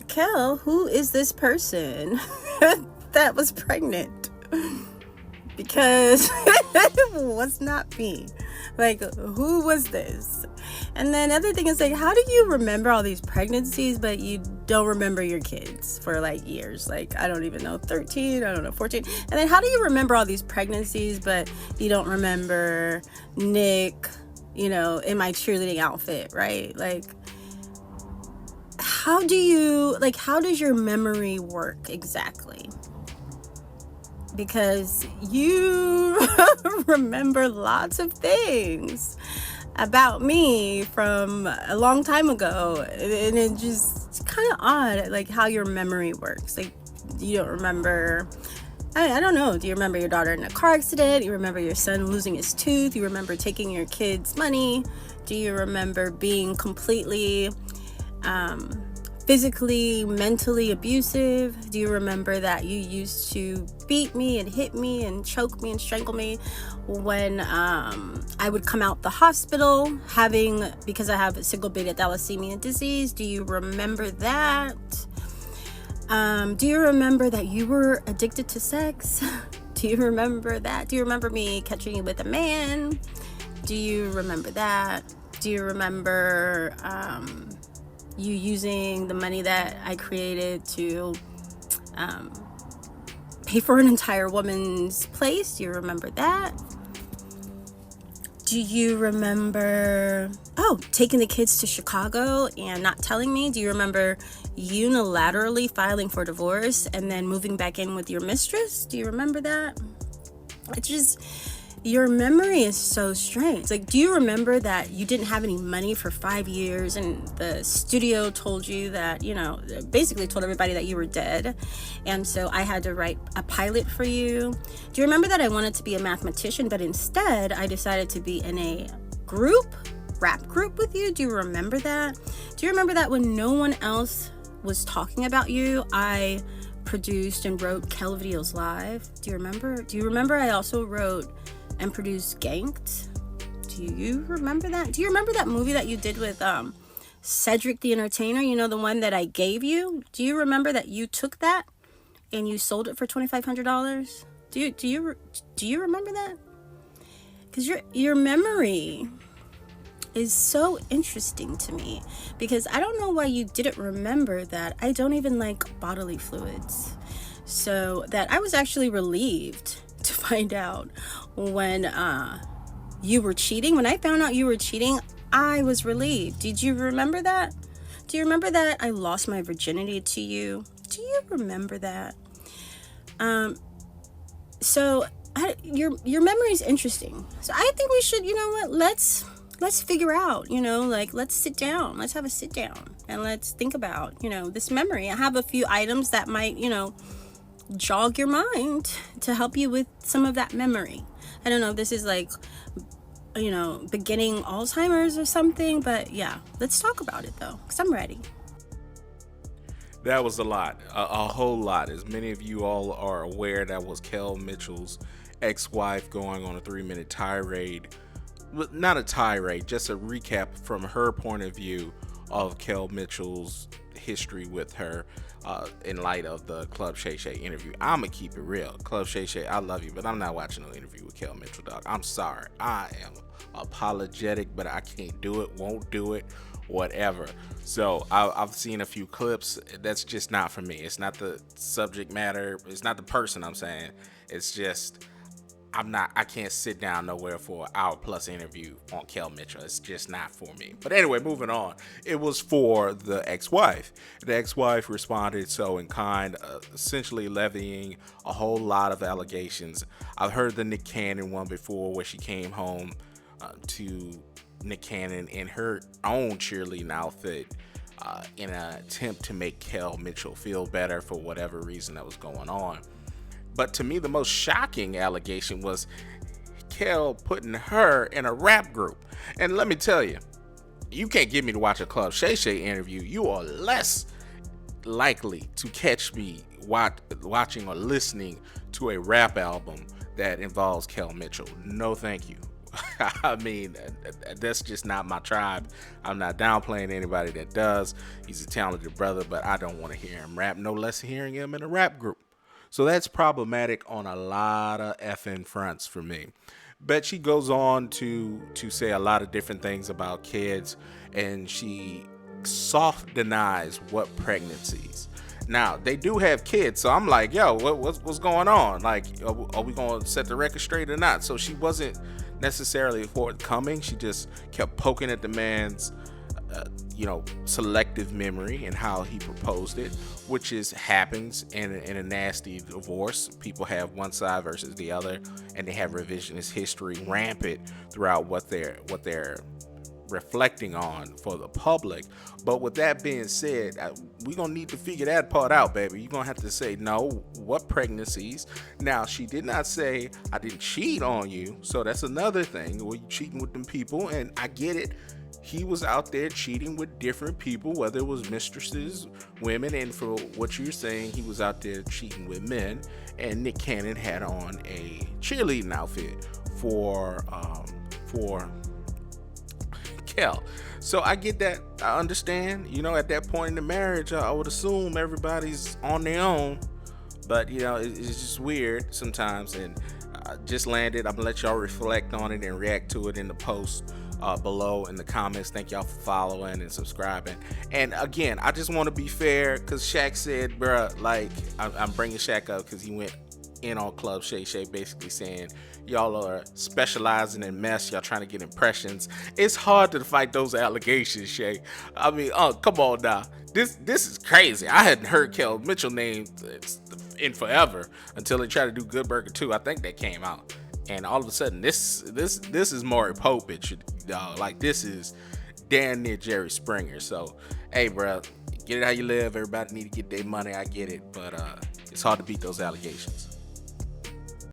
Kel, who is this person that was pregnant? Because it was not me. Like, who was this? And then other thing is, like, how do you remember all these pregnancies, but you don't remember your kids for like years? Like, I don't even know, 13, I don't know, 14. And then how do you remember all these pregnancies, but you don't remember Nick, in my cheerleading outfit, right? Like, how does your memory work exactly? Because you remember lots of things about me from a long time ago, and it's kind of odd, like, how your memory works. Like, you don't remember, I don't know, do you remember your daughter in a car accident? You remember your son losing his tooth? You remember taking your kids' money? Do you remember being completely physically, mentally abusive? Do you remember that you used to beat me and hit me and choke me and strangle me when I would come out the hospital because I have a single beta thalassemia disease? Do you remember that? Do you remember that you were addicted to sex? Do you remember that? Do you remember me catching you with a man? Do you remember that? Do you remember you using the money that I created to pay for an entire woman's place? Do you remember that? Do you remember, taking the kids to Chicago and not telling me? Do you remember unilaterally filing for divorce and then moving back in with your mistress? Do you remember that? It's just, your memory is so strange. Like, do you remember that you didn't have any money for 5 years and the studio told you that, basically told everybody that you were dead, and so I had to write a pilot for you? Do you remember that I wanted to be a mathematician, but instead I decided to be in a rap group with you? Do you remember that? Do you remember that when no one else was talking about you, I produced and wrote Kel Videos Live? Do you remember? Do you remember I also wrote and produced Ganked? Do you remember that? Do you remember that movie that you did with Cedric the Entertainer? The one that I gave you? Do you remember that you took that and you sold it for $2,500? Do you remember that? Because your memory is so interesting to me, because I don't know why you didn't remember that I don't even like bodily fluids. So that I was actually relieved to find out when you were cheating. When I found out you were cheating, I was relieved. Did you remember that? Do you remember that I lost my virginity to you? Do you remember that? So your memory is interesting. So I think we should, let's figure out, let's sit down. Let's have a sit down and let's think about, this memory. I have a few items that might, jog your mind to help you with some of that memory. I don't know if this is like, beginning Alzheimer's or something, but yeah, let's talk about it though, because I'm ready. That was a lot, a whole lot. As many of you all are aware, that was Kel Mitchell's ex-wife going on a 3-minute tirade. Not a tirade, just a recap from her point of view of Kel Mitchell's history with her in light of the Club Shay Shay interview. I'ma keep it real. Club Shay Shay, I love you, but I'm not watching no interview with Kel Mitchell, dog. I'm sorry. I am apologetic, but I can't do it, won't do it, whatever. So I've seen a few clips. That's just not for me. It's not the subject matter. It's not the person I'm saying. It's just, I can't sit down nowhere for an hour plus interview on Kel Mitchell. It's just not for me. But anyway, moving on. It was for the ex-wife. The ex-wife responded so in kind, essentially levying a whole lot of allegations. I've heard the Nick Cannon one before, where she came home to Nick Cannon in her own cheerleading outfit in an attempt to make Kel Mitchell feel better for whatever reason that was going on. But to me, the most shocking allegation was Kel putting her in a rap group. And let me tell you, you can't get me to watch a Club Shay Shay interview. You are less likely to catch me watching or listening to a rap album that involves Kel Mitchell. No, thank you. I mean, that's just not my tribe. I'm not downplaying anybody that does. He's a talented brother, but I don't want to hear him rap, no less hearing him in a rap group. So that's problematic on a lot of effing fronts for me. But she goes on to say a lot of different things about kids, and she soft denies what pregnancies. Now they do have kids, so I'm like, yo, what's going on? Like, are we going to set the record straight or not? So she wasn't necessarily forthcoming. She just kept poking at the man's, selective memory and how he proposed it, which is happens in a nasty divorce. People have one side versus the other, and they have revisionist history rampant throughout what they're reflecting on for the public. But with that being said, we're gonna need to figure that part out, baby. You're gonna have to say, no, what pregnancies? Now, she did not say I didn't cheat on you, so that's another thing. Were you cheating with them people? And I get it. He was out there cheating with different people, whether it was mistresses, women, and for what you're saying, he was out there cheating with men. And Nick Cannon had on a cheerleading outfit for Kel. So I get that. I understand. At that point in the marriage, I would assume everybody's on their own. But, it's just weird sometimes. And I just landed. I'm going to let y'all reflect on it and react to it in the post below in the comments. Thank y'all for following and subscribing. And again, I just want to be fair because Shaq said, bruh, like, I'm bringing Shaq up because he went in on Club Shay Shay, basically saying y'all are specializing in mess, y'all trying to get impressions. It's hard to fight those allegations, Shay. I mean, come on now. This is crazy. I hadn't heard Kel Mitchell name in forever until they tried to do Good Burger 2. I think that came out, and all of a sudden this is Maury Povich, like this is damn near Jerry Springer. So hey, bro, get it how you live. Everybody need to get their money. I get it, but it's hard to beat those allegations.